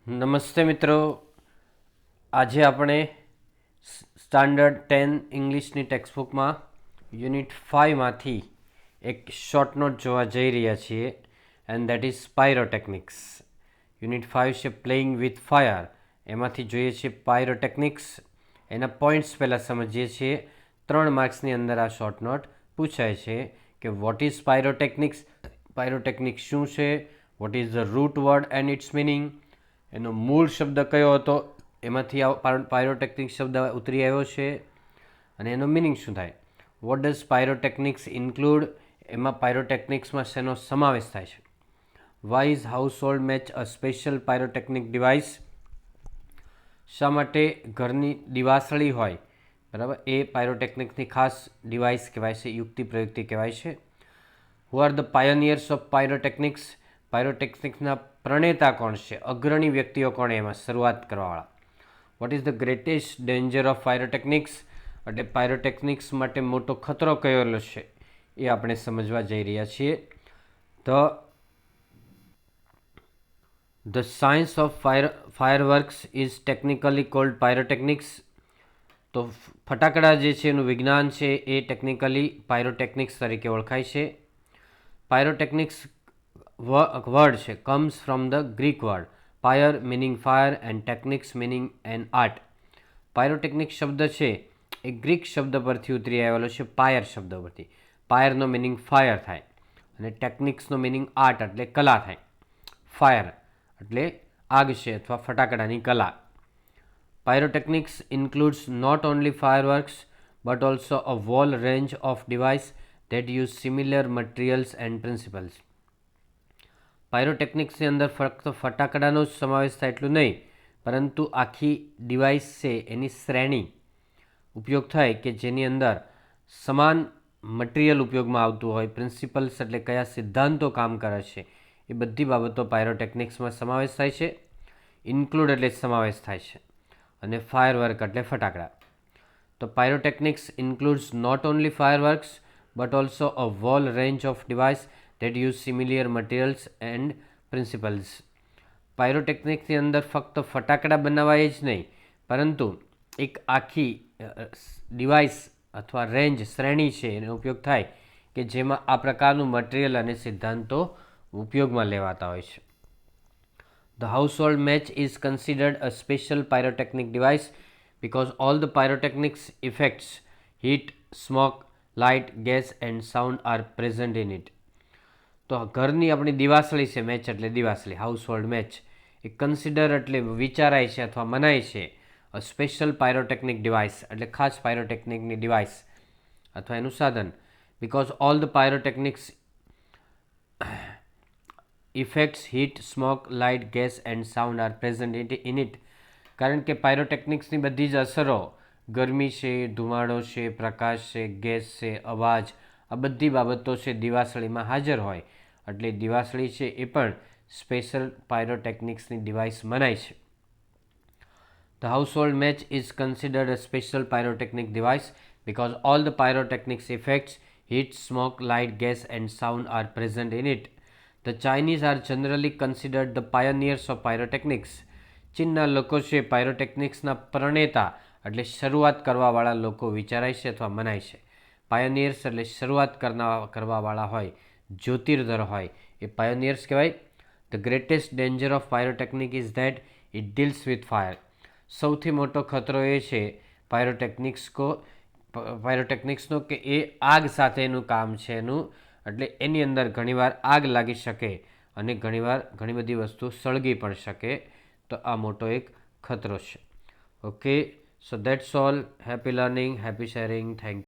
નમસ્તે મિત્રો, આજે આપણે સ્ટાન્ડર્ડ 10 ઇંગ્લિશની ટેક્સ્ટબુકમાં યુનિટ 5માંથી એક શોર્ટ નોટ જોવા જઈ રહ્યા છીએ and that is pyrotechnics. Unit 5 છે પ્લેઇંગ વિથ ફાયર, એમાંથી જોઈએ છીએ પાયરોટેકનિક્સ. એના પોઈન્ટ્સ પહેલાં સમજીએ છીએ. 3 માર્ક્સની અંદર આ શોર્ટ નોટ પૂછાય છે કે વોટ ઇઝ પાયરોટેકનિક્સ, પાયરોટેકનિક્સ શું છે, what is the root word and its meaning, એનો મૂળ શબ્દ કયો હતો, એમાંથી પાયરોટેકનિક શબ્દ ઉતરી આવ્યો છે અને એનો મિનિંગ શું થાય. વોટ ડઝ પાયરોટેકનિક્સ ઇન્ક્લુડ, એમાં પાયરોટેકનિક્સમાં શેનો સમાવેશ થાય છે. Why is household match a special pyrotechnic device, શા માટે ઘરની દિવાસળી હોય બરાબર એ પાયરોટેકનિકની ખાસ ડિવાઇસ કહેવાય છે, યુક્તિ પ્રયુક્તિ કહેવાય છે. Who are the pioneers of pyrotechnics, પાયરોટેકનિક્સના પ્રણેતા કોણ છે, અગ્રણી વ્યક્તિઓ કોણ એમાં શરૂઆત કરવાવાળા. What is the greatest danger of pyrotechnics, એટલે પાયરોટેકનિક્સ માટે મોટો ખતરો કયો છે એ આપણે સમજવા જઈ રહ્યા છીએ. The science of fireworks is technically cold pyrotechnics. તો ફટાકડા જે છે એનું વિજ્ઞાન છે એ ટેકનિકલી પાયરોટેકનિક્સ તરીકે ઓળખાય છે. પાયરોટેકનિક્સ વર્ડ છે comes from the Greek word pyr meaning fire and technics meaning an art. Pyrotechnic શબ્દ છે એ ગ્રીક શબ્દ પરથી ઉતરી આવેલો છે, પાયર શબ્દ પરથી. પાયરનો મિનિંગ ફાયર થાય અને ટેકનિક્સનો મિનિંગ આર્ટ એટલે કલા થાય. ફાયર એટલે આગ છે અથવા ફટાકડાની કલા. Pyrotechnics includes not only fireworks but also a wall range of device that use similar materials and principles. પાયરોટેકનિક્સની અંદર ફક્ત ફટાકડાનો જ સમાવેશ થાય એટલું નહીં, પરંતુ આખી ડિવાઇસ છે એની શ્રેણી ઉપયોગ થાય કે જેની અંદર સમાન મટીરિયલ ઉપયોગમાં આવતું હોય. પ્રિન્સિપલ્સ એટલે કયા સિદ્ધાંતો કામ કરે છે એ બધી બાબતો પાયરોટેકનિક્સમાં સમાવેશ થાય છે. ઇન્ક્લુડ એટલે સમાવેશ થાય છે અને ફાયરવર્ક એટલે ફટાકડા. તો pyrotechnics includes not only fireworks but also a whole range of devices that use similar materials and principles. પાયરોટેકનિક્સની અંદર ફક્ત ફટાકડા બનાવાય જ નહીં, પરંતુ એક આખી ડિવાઇસ અથવા રેન્જ શ્રેણી છે એનો ઉપયોગ થાય કે જેમાં આ પ્રકારનું મટીરિયલ અને સિદ્ધાંતો ઉપયોગમાં લેવાતા હોય છે. The household match is considered a special pyrotechnic device because all the pyrotechnics effects, heat, smoke, light, gas and sound are present in it. તો ઘરની આપણી દિવાસળી છે, મેચ એટલે દિવાસળી, હાઉસ હોલ્ડ મેચ, એ કન્સિડર એટલે વિચારાય છે અથવા મનાય છે અ સ્પેશિયલ પાયરોટેકનિક ડિવાઇસ એટલે ખાસ પાયરોટેકનિકની ડિવાઇસ અથવા એનું સાધન. Because all the pyrotechnics effects, heat, smoke, light, gas and sound are present in it. કારણ કે પાયરોટેકનિક્સની બધી જ અસરો, ગરમી છે, ધુમાડો છે, પ્રકાશ છે, ગેસ છે, અવાજ, આ બધી બાબતો છે દિવાસળીમાં હાજર હોય એટલે દિવાસળી છે એ પણ સ્પેશિયલ પાયરોટેકનિક્સની ડિવાઇસ મનાય છે. The household match is considered a special pyrotechnic device because all the pyrotechnics effects, heat, smoke, light, gas and sound are present in it. The Chinese are generally considered the pioneers of pyrotechnics. ચીનના લોકો છે પાયરોટેકનિક્સના પ્રણેતા એટલે શરૂઆત કરવાવાળા લોકો વિચારાય છે અથવા મનાય છે. પાયોનિયર્સ એટલે શરૂઆત કરવાવાળા હોય, જ્યોતિર્ધર હોય, એ પાયોનિયર્સ કહેવાય. The greatest danger of pyrotechnic is that it deals with fire. સૌથી મોટો ખતરો એ છે પાયરોટેકનિક્સનો કે એ આગ સાથેનું કામ છે એનું, એટલે એની અંદર ઘણીવાર આગ લાગી શકે અને ઘણીવાર ઘણી બધી વસ્તુ સળગી પણ શકે. તો આ મોટો એક ખતરો છે. Okay, so that's all. Happy learning, happy sharing. Thank you.